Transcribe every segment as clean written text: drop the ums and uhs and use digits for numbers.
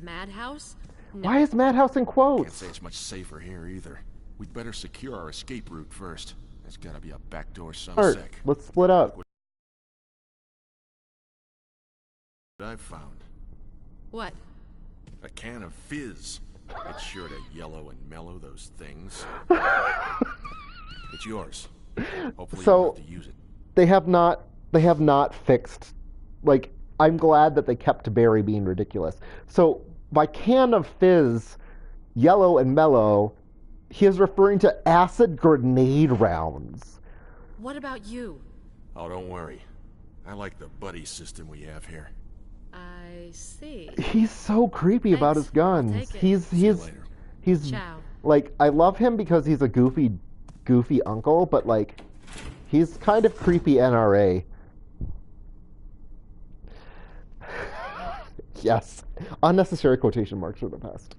madhouse? No. Why is madhouse in quotes? Can't say it's much safer here either. We'd better secure our escape route first. There's gotta be a back door somewhere. Let's split up. What I've found. What? A can of fizz. It's sure to yellow and mellow those things. It's yours. Hopefully you won't have to use it. They have not fixed, like, I'm glad that they kept Barry being ridiculous. So by can of fizz, yellow and mellow, he is referring to acid grenade rounds. What about you? Oh, don't worry. I like the buddy system we have here. I see. He's so creepy about his guns. He's Ciao. like, I love him because he's a goofy uncle, but like, he's kind of creepy NRA. Yes. Unnecessary quotation marks are the best.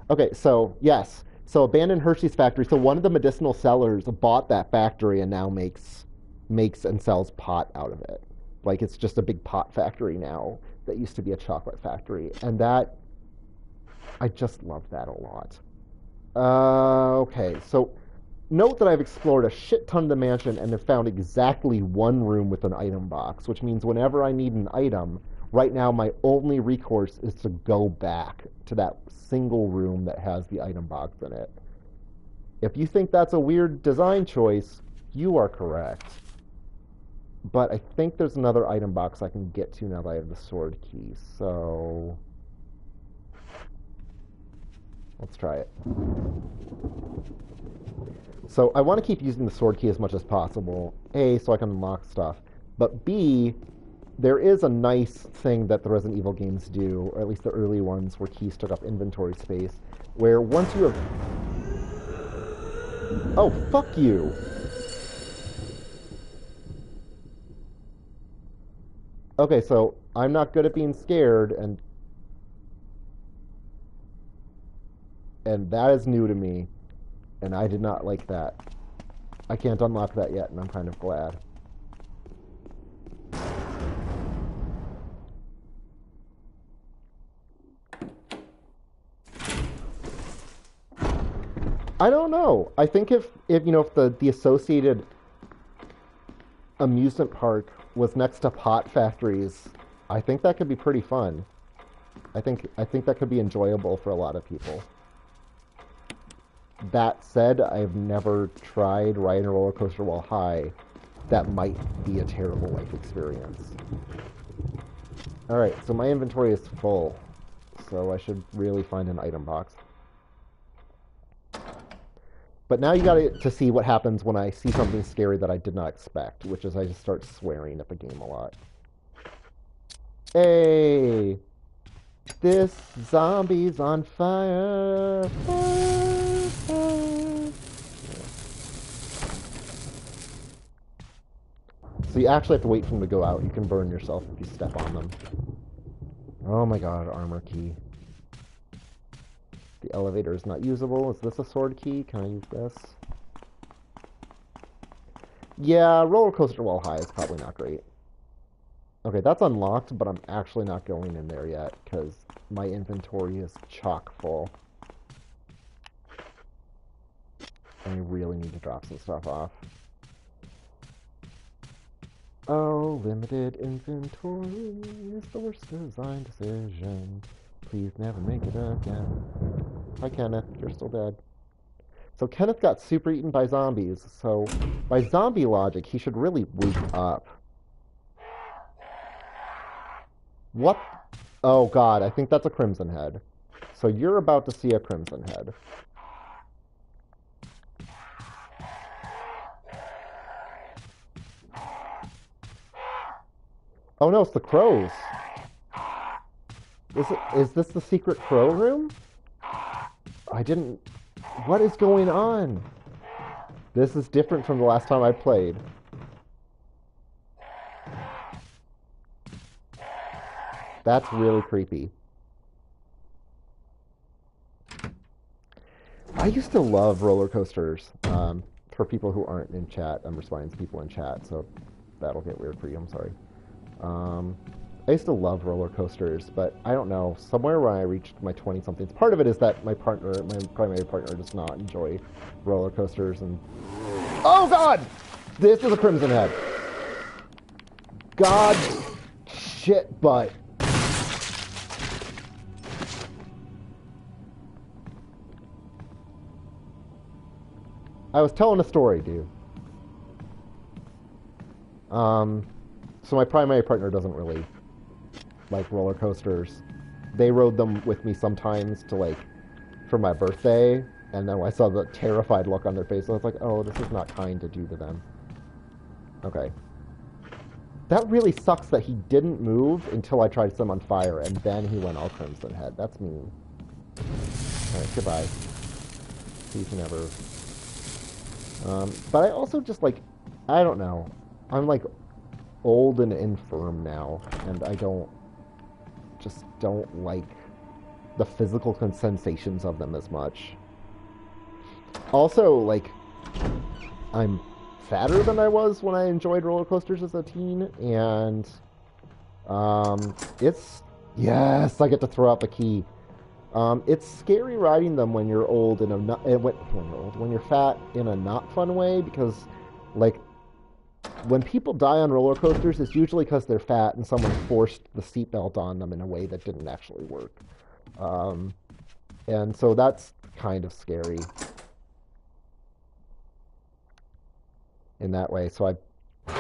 Okay, so, yes. So, abandoned Hershey's factory. So, one of the medicinal sellers bought that factory and now makes and sells pot out of it. Like, it's just a big pot factory now that used to be a chocolate factory. And that, I just love that a lot. Okay, so, note that I've explored a shit ton of the mansion and have found exactly one room with an item box, which means whenever I need an item, right now my only recourse is to go back to that single room that has the item box in it. If you think that's a weird design choice, you are correct. But I think there's another item box I can get to now that I have the sword key, so let's try it. So I want to keep using the sword key as much as possible. A, so I can unlock stuff. But B, there is a nice thing that the Resident Evil games do, or at least the early ones, where keys took up inventory space, where once you have... Oh, fuck you! Okay, so I'm not good at being scared, and that is new to me, and I did not like that. I can't unlock that yet, and I'm kind of glad. I don't know. I think if you know, if the associated amusement park was next to pot factories, I think that could be pretty fun. I think that could be enjoyable for a lot of people. That said, I've never tried riding a roller coaster while high. That might be a terrible life experience. Alright, so my inventory is full, so I should really find an item box. But now you got to see what happens when I see something scary that I did not expect, which is I just start swearing at the game a lot. Hey! This zombie's on fire! Fire, fire. So you actually have to wait for them to go out. You can burn yourself if you step on them. Oh my god, armor key. The elevator is not usable. Is this a sword key? Can I use this? Yeah, roller coaster while high is probably not great. Okay, that's unlocked, but I'm actually not going in there yet because my inventory is chock full. I really need to drop some stuff off. Oh, limited inventory is the worst design decision. Please never make it again. Hi, Kenneth. You're still dead. So Kenneth got super eaten by zombies. So by zombie logic, he should really wake up. What? Oh, God. I think that's a Crimson Head. So you're about to see a Crimson Head. Oh, no. It's the crows. Is this the secret crow room? I didn't... What is going on? This is different from the last time I played. That's really creepy. I used to love roller coasters. For people who aren't in chat, I'm responding to people in chat, so that'll get weird for you. I'm sorry. I used to love roller coasters, but I don't know. Somewhere when I reached my 20-somethings, part of it is that my primary partner, does not enjoy roller coasters. And oh God, this is a Crimson Head. God, shit, butt. I was telling a story, dude. So my primary partner doesn't really like roller coasters. They rode them with me sometimes to like for my birthday, and then when I saw the terrified look on their face, I was like, oh, this is not kind to do to them. Okay. That really sucks that he didn't move until I tried to set him on fire, and then he went all Crimson Head. That's mean. Alright, goodbye. Peace never. But I also just like, I don't know. I'm like old and infirm now, and I just don't like the physical sensations of them as much. Also, like, I'm fatter than I was when I enjoyed roller coasters as a teen, and yes, I get to throw out the key. It's scary riding them when you're old in a when you're fat in a not fun way, because like when people die on roller coasters, it's usually because they're fat and someone forced the seatbelt on them in a way that didn't actually work. And so that's kind of scary in that way. So I'm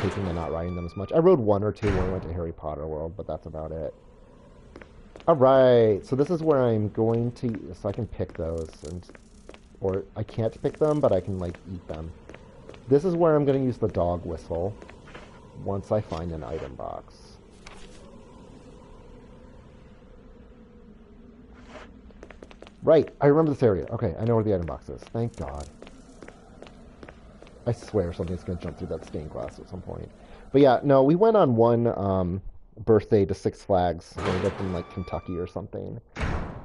taking to not riding them as much. I rode one or two when I went to Harry Potter World, but that's about it. Alright, so this is where I'm going to... So I can pick those, or I can't pick them, but I can, like, eat them. This is where I'm going to use the dog whistle once I find an item box. Right, I remember this area. Okay, I know where the item box is. Thank God. I swear something's going to jump through that stained glass at some point. But yeah, no, we went on one birthday to Six Flags when we lived in like Kentucky or something.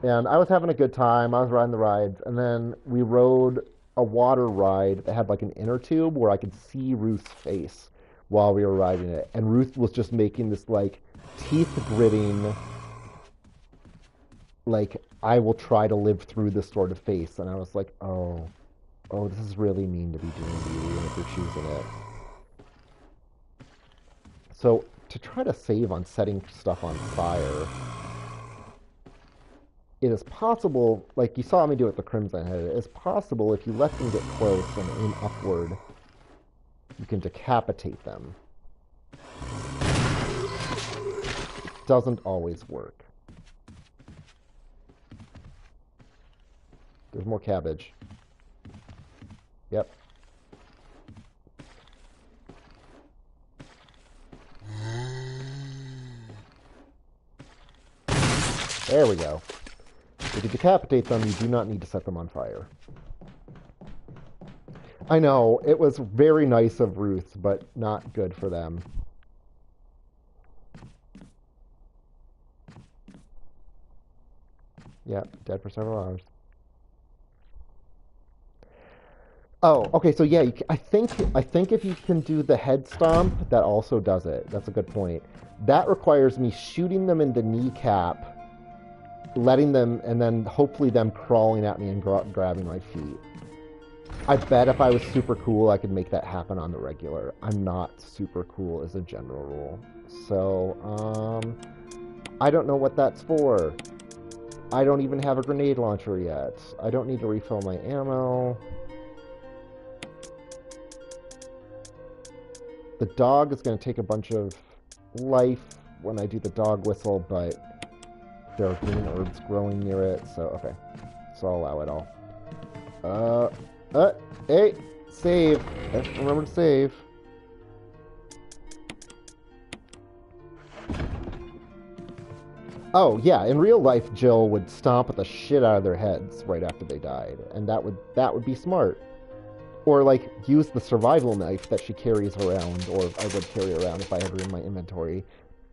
And I was having a good time. I was riding the rides. And then we rode a water ride that had like an inner tube where I could see Ruth's face while we were riding it. And Ruth was just making this like teeth gritting, like, I will try to live through this sort of face. And I was like, oh, this is really mean to be doing to you, even if you're choosing it. So to try to save on setting stuff on fire, it is possible, like you saw me do with the Crimson Head, it is possible if you let them get close and aim upward, you can decapitate them. It doesn't always work. There's more cabbage. Yep. There we go. If you decapitate them, you do not need to set them on fire. I know, it was very nice of Ruth, but not good for them. Yep, dead for several hours. Oh, okay, so yeah, I think if you can do the head stomp, that also does it. That's a good point. That requires me shooting them in the kneecap, letting them, and then hopefully them crawling at me and grabbing my feet. I bet if I was super cool, I could make that happen on the regular. I'm not super cool as a general rule. So, I don't know what that's for. I don't even have a grenade launcher yet. I don't need to refill my ammo. The dog is going to take a bunch of life when I do the dog whistle, but there are green herbs growing near it, so okay. So I'll allow it all. Hey! Save! Remember to save. Oh, yeah, in real life, Jill would stomp the shit out of their heads right after they died, and that would be smart. Or, like, use the survival knife that she carries around, or I would carry around if I had her in my inventory,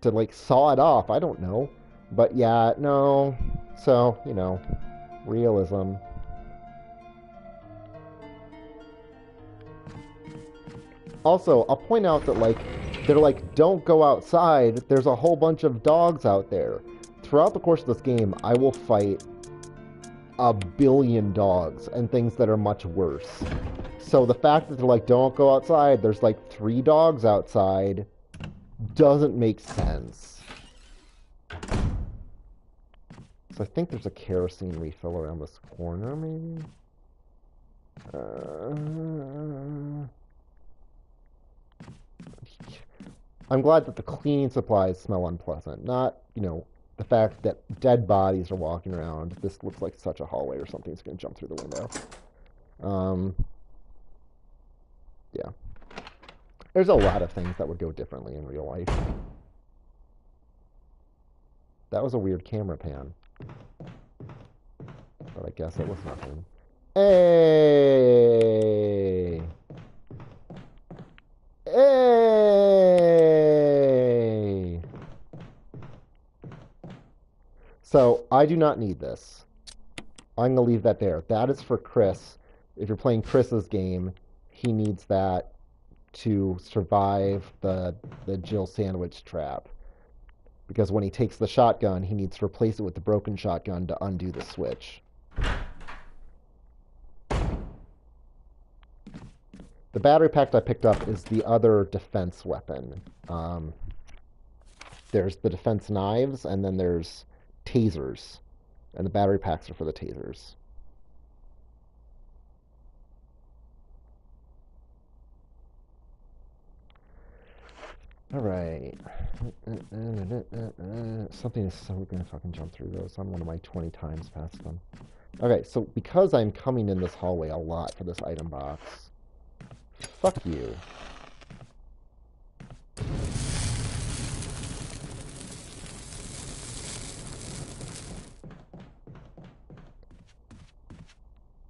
to, like, saw it off. I don't know. But, yeah, no. So, you know, realism. Also, I'll point out that, like, They're like, don't go outside. There's a whole bunch of dogs out there. Throughout the course of this game, I will fight a billion dogs and things that are much worse. So the fact that they're like, don't go outside, there's like 3 dogs outside, doesn't make sense. So I think there's a kerosene refill around this corner, maybe? I'm glad that the cleaning supplies smell unpleasant. Not, the fact that dead bodies are walking around. This looks like such a hallway or something's going to jump through the window. Yeah. There's a lot of things that would go differently in real life. That was a weird camera pan. But I guess it was nothing. Hey! Hey! So, I do not need this. I'm going to leave that there. That is for Chris. If you're playing Chris's game, he needs that to survive the Jill sandwich trap. Because when he takes the shotgun, he needs to replace it with the broken shotgun to undo the switch. The battery pack I picked up is the other defense weapon. There's the defense knives, and then there's tasers. And the battery packs are for the tasers. Alright. Something is so gonna fucking jump through those on one of my 20 times past them. Okay, so because I'm coming in this hallway a lot for this item box, fuck you.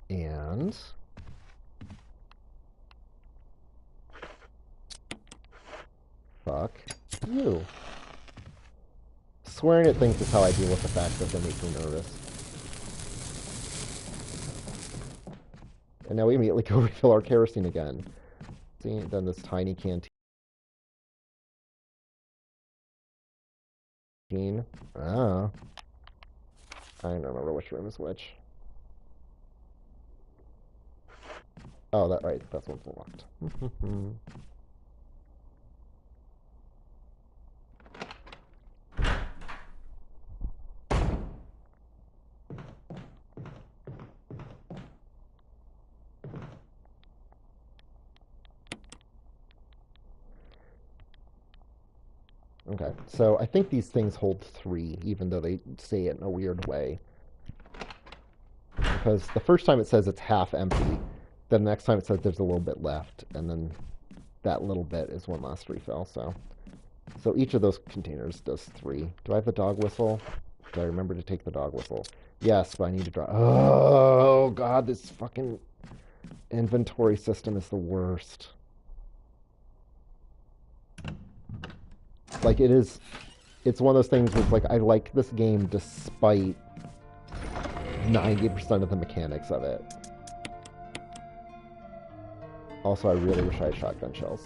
And fuck you. Swearing at things is how I deal with the fact that they make me nervous. And now we immediately go refill our kerosene again. See, then this tiny canteen. Oh. I don't remember which room is which. Oh, that right. That's one's locked. Okay, so I think these things hold 3, even though they say it in a weird way. Because the first time it says it's half empty, then the next time it says there's a little bit left, and then that little bit is one last refill, so each of those containers does 3. Do I have the dog whistle? Do I remember to take the dog whistle? Yes, but I need to draw. Oh, God, this fucking inventory system is the worst. Like, it's one of those things where it's like, I like this game despite 90% of the mechanics of it. Also, I really wish I had shotgun shells.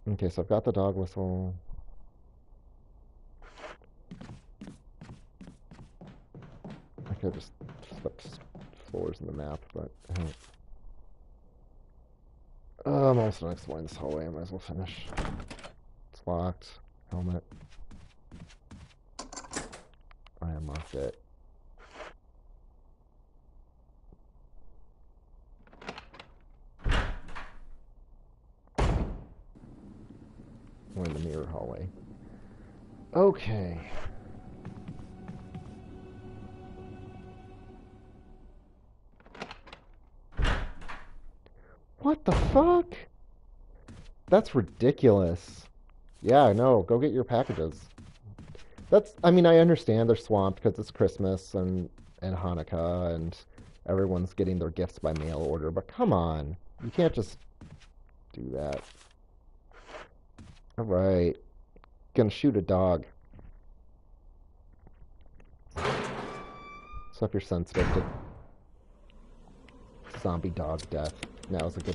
Okay, so I've got the dog whistle. I could have just flipped floors in the map, but I'm almost done exploring this hallway. I might as well finish. It's locked. Helmet. I unlocked it. We're in the mirror hallway. Okay. What the fuck? That's ridiculous. Yeah, no, go get your packages. I mean, I understand they're swamped because it's Christmas and Hanukkah and everyone's getting their gifts by mail order, but come on. You can't just do that. Alright. Gonna shoot a dog. So if you're sensitive to zombie dog death, now is a good